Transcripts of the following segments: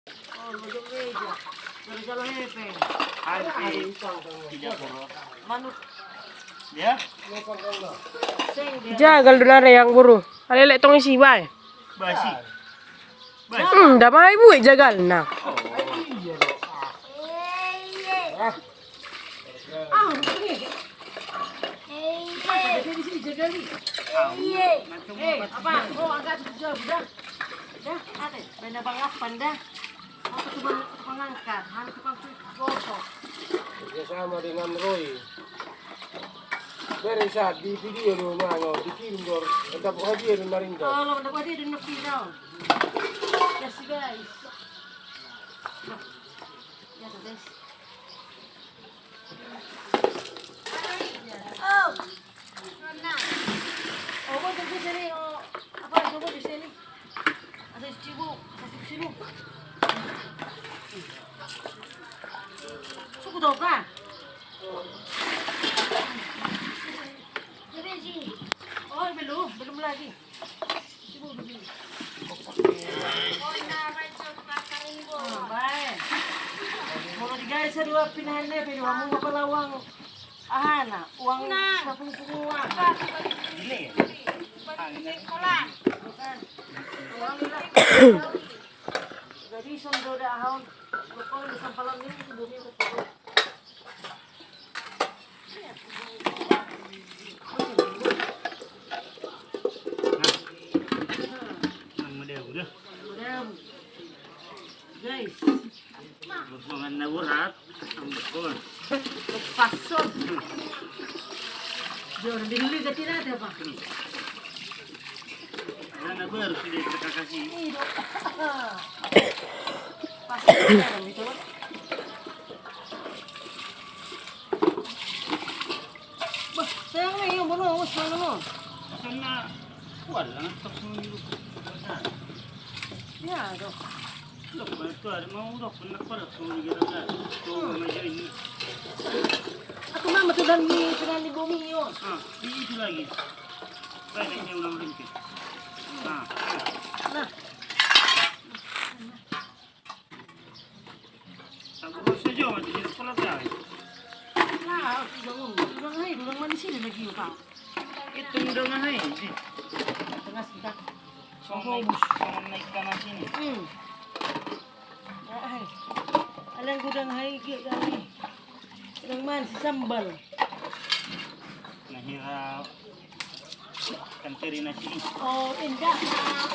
Oh, bojong meja. Jalo-jalo hepe. Hampir 30. Manuk Ya? seng dia. Jagal doon na yang buru. Alele tong isi bay. Basi. Basi. Damay ibu jagal na. Oh. Ah, ini. Di sini jaga nih. Apa? Oh, angkat jauh dah. Dah, ada. Benda bangapan dah. Aku tukang angkat, tukang gosok. Sama dengan Roy. Dari saat di video lu nango dikirim dor, tetap hadiah di Marinda. Kalau dapat dia nak daw. Yes guys. Ya guys. Oh. Mana? Oh, kau tunggu sini. Oh, apa tunggu di sini? Ada cibu, kasih sini. Suku dong kan? Oh, belum lagi. Cibu dulu. Baik. Kalau digaya sa dua pinahan na, pero among mapalawang ahana, uang sa pungpunguan. Dili. Bukan. Uang nila. Jadi sondo dahon. Pokoknya di sampalan ini bumi betul. Ang model udah. Guys, Terus mga nabuhat. Ang bukol. pasok. Jor, binuli ka tinate pa. Ano na ba? Harus udah kita kasih. Pasok ka dito. Bah, sayang na yung buno, mas ano. Asan na? Wala na. Tapos mo yung Ya, do. look, ito ada mau udah pernah pada semua gitu kan. Tuh meja ini. Ako mama tudan ni bumi yun. Ah, ini itu lagi. Kayaknya ulang ringkit. Nah, Nah, sabar saja mati di sekolah dah. nah, durang man di sini lagi yun ka. Itu udah mahal sih. Tengah kita. Soalnya naik kanan sini. Ay, alang gudang haigi kami. Durang man si sambal. Nahirap kanteri nasi ini. Oh, indah.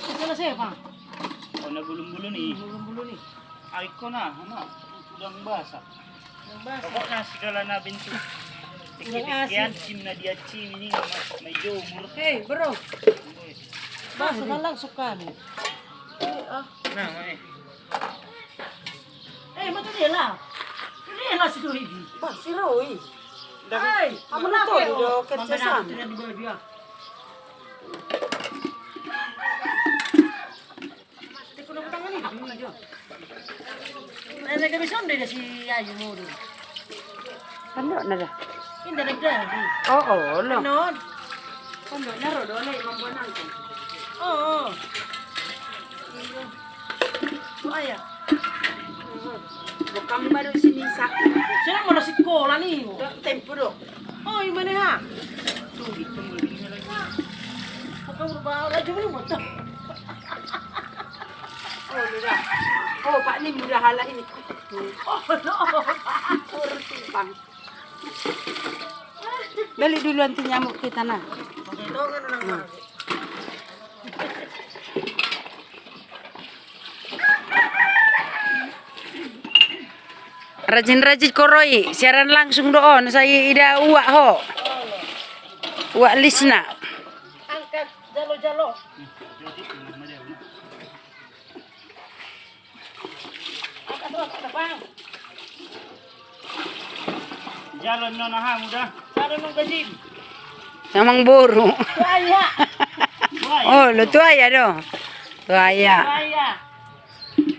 Ito na siya pa. Oh, nagulong-gulong nih. Bulo ni. Ay ko na, ano? Udang basa. Ang basa. Pokoknya segala na bintu. Tikian sim na dia sim ini may jomur. Hey, bro. Basa na lang sukan. Nah, may. Eh, matu dia lah. Dia lah situ ini. Pak si Roy. Ay, Amo na to, do kerja sama. Tidak di bawah dia. Mas, ko na tangan ni. Ano dia? Ay, kami sonde na si Ayu mo doon. Kando na dah. Hindi nagdari. Oo, lo. Ano? Kando na ro do na imambunan ko. Oo. So, aya. Bukang baru sinisa. Sino mo na si Kola ni? Tempo do. Oh, yung mana ha? Tuh, itu mulainya lagi. Pagka berbawa, radyo mo mo to. Oh, murah. Oh, Pak ni murah hala ini. Oh, no. Urus simpang. Beli dulu anti nyamuk kita nah. Okay, ito nga na lang. Rajin-rajin koroi, siaran langsung doon saya ida uak ho. Uak lisna. Angkat jalo-jalo. Jadi, model. Angkat terus, ada bang. Jalan nona ha udah. Cara nung gajim. Samang buru. Kaya. Oh, lo tu aya do. Tu aya. Kaya.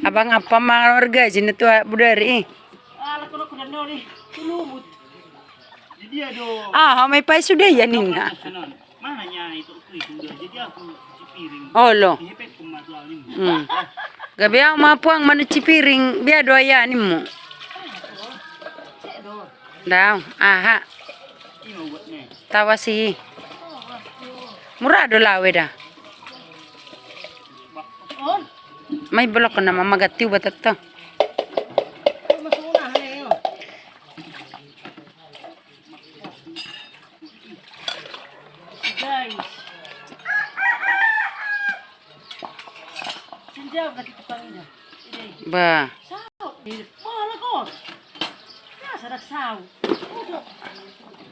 Abang apa mang warga sini tu budari. Ala ko na ko na ni. Tulumut. Jadi aduh. Ah, may pai sudah ya ninga. Mananya itu udah. Jadi aku si piring. Oh lo. Ini pek pematuan ini. Gabi ang mapuang manuci piring biar doya ni mo. Cek do. Daw, aha. Ini mau buatnya. Tawasi. Murah do lawe dah. On. May balok na mamagatiu batat to. Masuk una hane yo. Guys. Sinjau kati tukangnya. Ini. Ba. Sao? Malah kok. Ya sadak sao. Udah.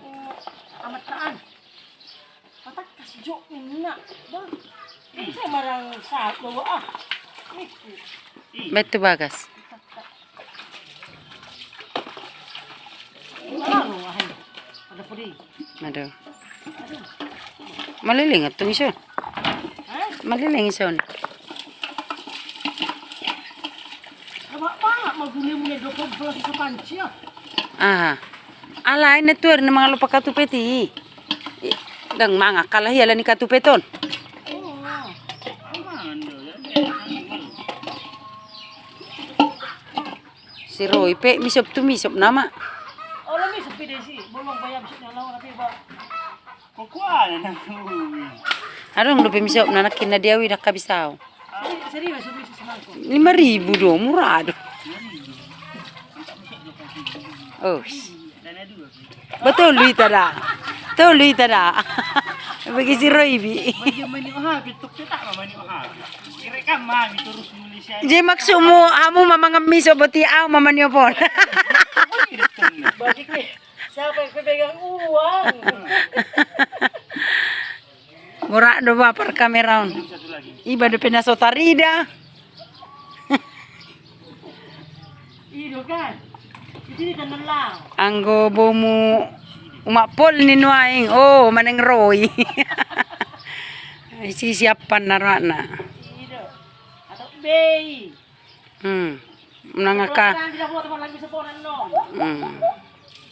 Oh, amat taan. Patak kasih jok minna. Dah. Ini saya marang sao do ah. Niku. Betu bagas. Ano ahay. Ada pudi. Aduh. Maliling atong iso. Ha? Maliling iso. Apa pa maguni-muni do ko plus sa panci ah. Ah. Alay na tuer na mga lupa katupeti. Dang mga kalahiala ni katupeton. Oh. Si Roy pe misop tu misop nama. Oh, lami sa PDC. Bolong bayam sa nalaw na ba. Kukuha na uwi. Arong lupa misop na nakin na diawi na kabisaw. Serius sa bisis ko. 5,000 do murah do. Oh. Dana dua. Betul lui tada. Betul lui tada. Bagi si Roy bi. Bagi mani oha bituk tak mani oha. Kira kan mami terus Malaysia. Je maksud mo amo mamang miso boti aw mama niyo pon. Bagi ke. Siapa yang pegang uang? Murah do ba per kamera on. Satu lagi. Iba do penasotarida. Iyo kan. Jadi kan nalaw. Anggo bomu umapol ni nuaing. Oh, maneng Roy. Sisiapan na na. Iyo. Atau bay. Nangaka. Kan tidak buat teman lagi seponan no.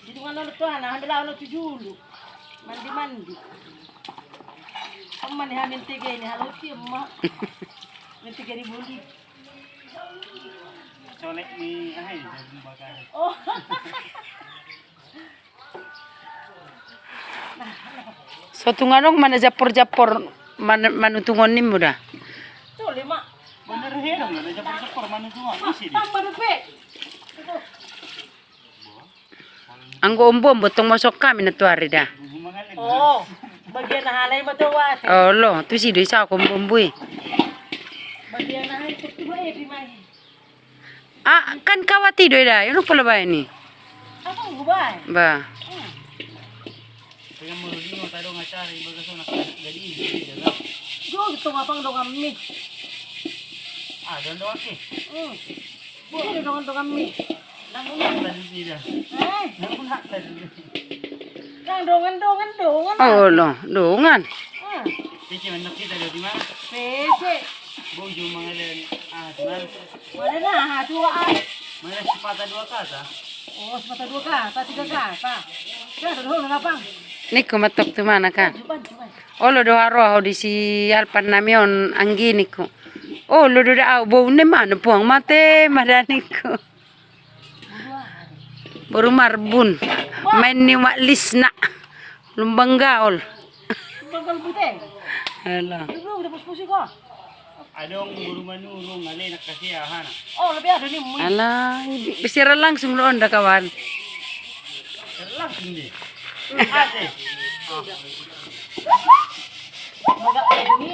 Jadi kan lo tuh anak handal lo tujulu. Mandi. Amma ni hamin tiga ini halo ti emma. Ni 3,000 li. Colek ni ahai jadi bakar. Oh. So tunganong mana japor-japor manutungon ni mo dah. Tuh 5. Bener herong ada japor-japor mana semua isi dia. Tambah depe. Anggo umbom botong masuk kami na tuari dah. Mangalim. Oh. Bagian nahanay mo to wat. Oh lo, tu si desa ko umbomboy. Bagian nahanay ko tuh di mai. Ah, kan kawati do dah. Yung pala ba ni? Apa gubay? Ba. Kaya mo rin mo tayo ngacari bagas na gali ini. Go gitu ngapang dong kami. Ah, dan doang sih. Bukan dong kami. Nangunan. Tadi dia. Nangunan tadi. Nang dongan. Oh lo, dongan. Cici mana kita dari mana? Pece. Bojo mangalan. Ah, cuman Mana nah duaan. mana sepatah dua kata. Oh, sepatah 2 kata, 3 kata. Kan dulu ngapang. Niko matok tu mana kan? Cuman. Oh lo do haro di si alpan namion anggi niko. Oh lo do da bau ne mana puang mate madaniko. Baru marbun. Main ni mak lisna. Lumbang gaul. Banggal putih. Alah. Dulu udah pus-pusi kok. Adong buru manurung alay nakasiyahan. Oh, lebih ada nih. Alah, bisira langsung doon dah kawan. Langsung deh. Ate. Magak kayak gini.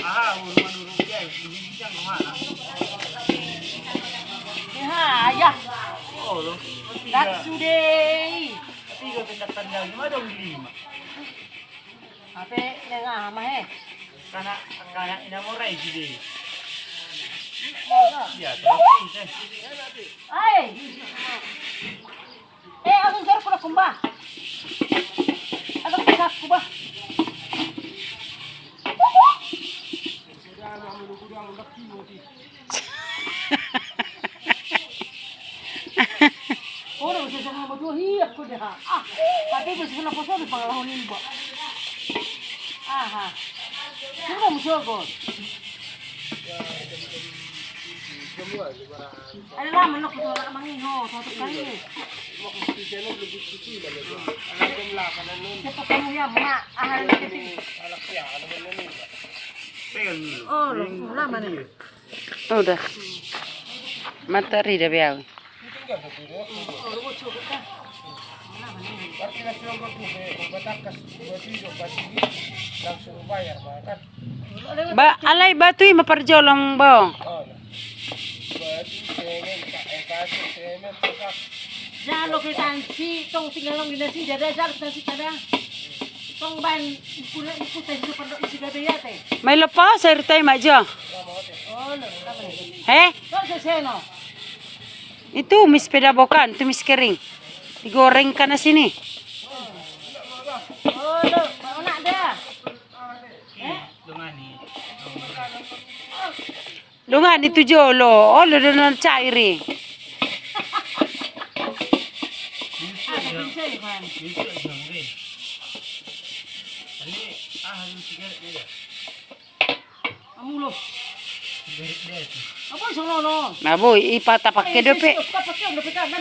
Ah, buru manurung dia ini bisa kemana? Ya, ya. Oh, lo. Natsudei. Tiga tindak tanda gimana dong lima? Ape nengah mah he. Karena ina mo rai sih. Masa? Ya, terus. Ai. Aku jar pula kumbah. Aku bisa kumbah. Oh, udah bisa sama baju hiap ko dah. Ah, tapi bisa na poso di pangalahonin ba. Aha. Sudah musyogod. semua gimana? Ada lah menok itu lah mangiho satu kali. Mau mesti jalan lebih kecil lah itu. Anak jam 8 nun. Cepat kamu ya mak ahal kecil. Anak ya, anak nun. Pegang dulu. Oh, loh, lama nih. Oh, udah. Matahari dah biar. Tinggal tuh dia. Oh, lu cukup dah. Lama nih. Tapi nasi obat tuh batakas buat hidup pasti langsung bayar kan. Alay batu maparjolong ba. Oh. Batu semen, kasih semen, cakap. Jangan lo kita si tong tinggal long dinasi jadi jar nasi kada. Tong ban ikut itu pada isi gabe ya teh. May lepas air tay majo. Oh, lama nih. Kok Seseno. itu mis sepeda bokan, itu mis kering. Digoreng ka na sini. Oh, lo, mau nak dah. Dungani. Lungan itu jolo. Oh, lo na cairi. Ada bisa ya, Pan. Bisa jangre. Ini halus sigaret dia. Kamu lo. Sigaret dia tu. Apa sono no? Naboy, ipata pakai dope. Pakai dope kan.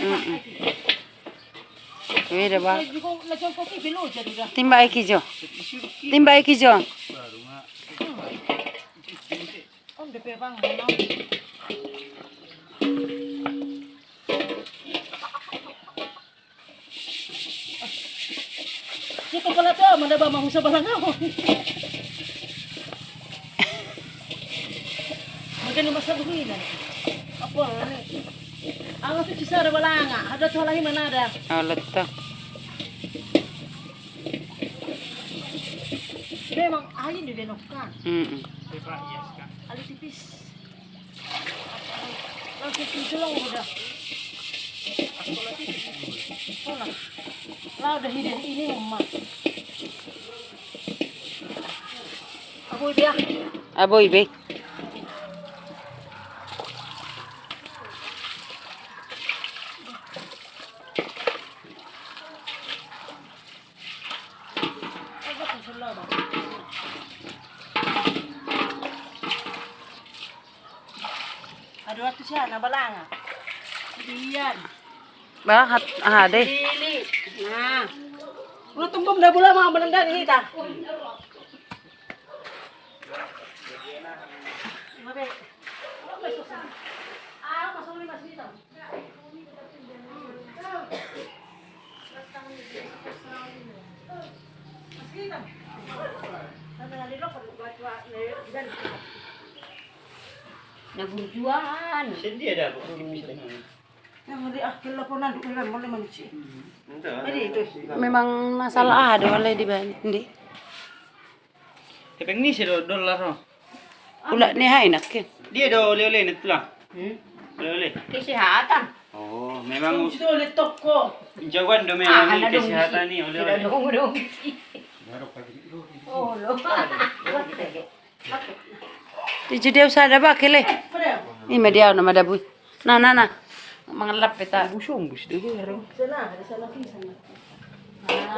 Wede ba. Kung lagyan ko kay bilo jadi dah. Timba iki jo. Timba iki jo. Baru nga. Om dope bang no. Kita pala to, mana ba mahusa balang ako. Magani masabuhin na. Apa ni? Ang tu kisah ada balanga, ada tu lagi mana ada? Oh, leto. Memang air di denokkan. Pepa yes ka. Ali tipis. Langsung tulong udah. Oh lah. Lah udah hidup ini emak. Aku dia. Aboy be. Aku sudah dah. Ada waktu siya na balanga. Diyan. Ba deh. Dili. Nah. Ulo tumbom dah bola mga balanggan kita. Mabe. Ah, masuk lima sini tau. Nagurjuan. Sendi ada apa? Yang di akhir laporan dulu kan boleh manusia. Jadi itu. Memang masalah ada wala di bandi. Tepeng ni sih $1 no. Ula ni hay nak ke. Dia ada oleh-oleh net lah. Oleh-oleh. Kesehatan. Oh, memang Itu oleh toko. jagoan do memang ni kesehatan ni oleh-oleh. Oh, lo. Tujuh dia usah ada bakele. Ini media nama ada bui. Nah. Mengelap peta. Busong bus dia. Sana, ada sana.